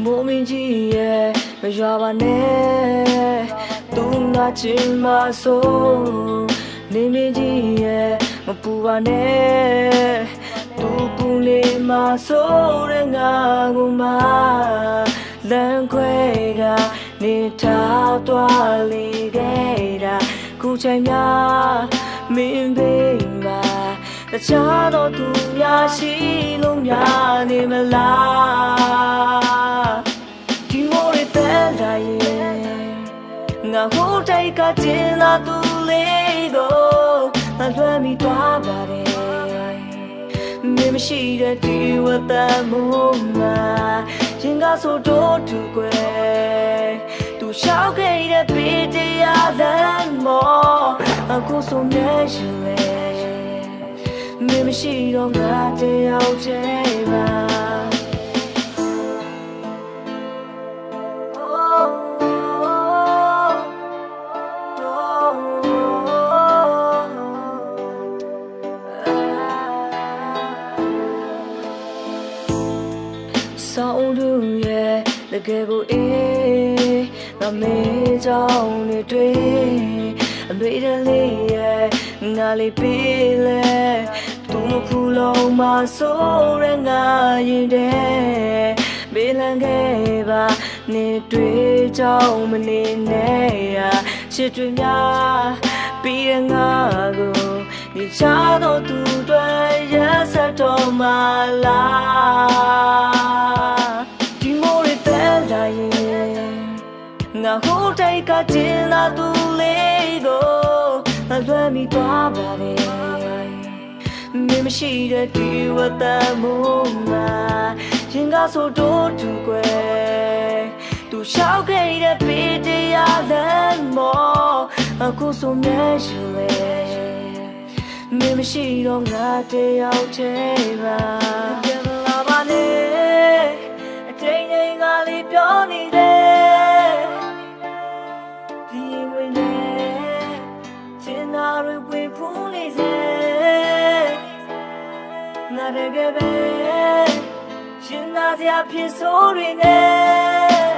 မိုးမင်းကြီးရဲ့မရွာပါနဲ့သူငါချင်မဆိုးနေမင်းကြီးရဲ့မပူပါနဲ့သူပူနေမဆိုးတဲ့ငါကိုမှလမ်းခွဲကနေထားသွားလေခဲ့တာခုချိန်များမင်းဘေးမှာတခြားတော့သူများရှိလို့များနေမလားဒီမိုးတွေပဲလာရင်ငါဟိုတိုက်ကကျင်လာသူလေးကိုငါလွှမ်းမိသွားပါတယ်မင်းမရှိတဲ့ဒီဝတ်သားမို့မှာရင်ကဆိုတော့သူကွယ်သူရှောက်ခဲ့တဲ့ပေတရားလမ်းမော်အခုဆိုမြဲရှင်လေမင်းမရှိတော့ငါတယောက်တည်းပါဆောင်းလူရဲ့တကယ်ကိုအေးငါမေးကြောင်းနေတွေ့အမေတလေးရဲ့ငါလေးပေးလဲသူမဖူလုံးမဆိုးရငါရင်တဲ့မေးလန်းခဲ့ပါနေတွေ့ကြောင်းမနေနဲ့ချစ်တွေများပြီးရငါကိုဒီချာတော့သူတွေရဆက်တော့မလားဒီမိုးတွေပဲလာရင်ငါဟိုတိုက်ကကျင်လာသူလေးကိုငါလွှမ်းမိသွားပါတယ်မင်းမရှိတဲ့ဒီဝတ်သားမို့မှာရင်ကဆိုတော့သူကွယ်သူရှောက်ခဲ့တဲ့ပေတရားလမ်းမော်အခုဆိုမြဲရှင်လေမင်းမရှိတော့ငါတယောက်တည်းပါပြန်လာပါနဲ့အချိန်ချင်းကလေးပြောနေတယ်ဒီဝင်နဲ့စင်နာတွေဝင်ဖူးနေစေငါတကယ်ပဲရှင်နာစရာဖြစ်ဆိုးတွေနဲ့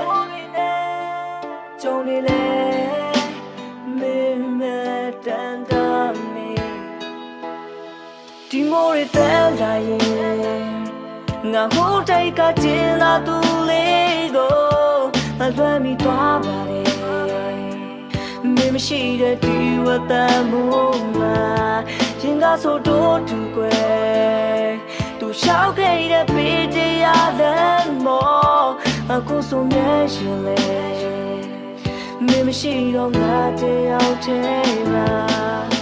ကြုံနေလေမင်းမတန်တမ်းဒီမိုးတွေပဲလာရင်ငါဟိုတိုက်ကကျင်လာသူလေးကိုငါလွှမ်းမိသွားပါတယ်မင်းမရှိတဲ့ဒီဝတ်သားမို့မှာရင်ကဆိုတော့သူကွယ်သူရှောက်ခဲ့တဲ့ပေတရားလမ်းမော်အခုဆိုမြဲရှင်လေမင်းမရှိတော့ငါတယောက်တည်းပါ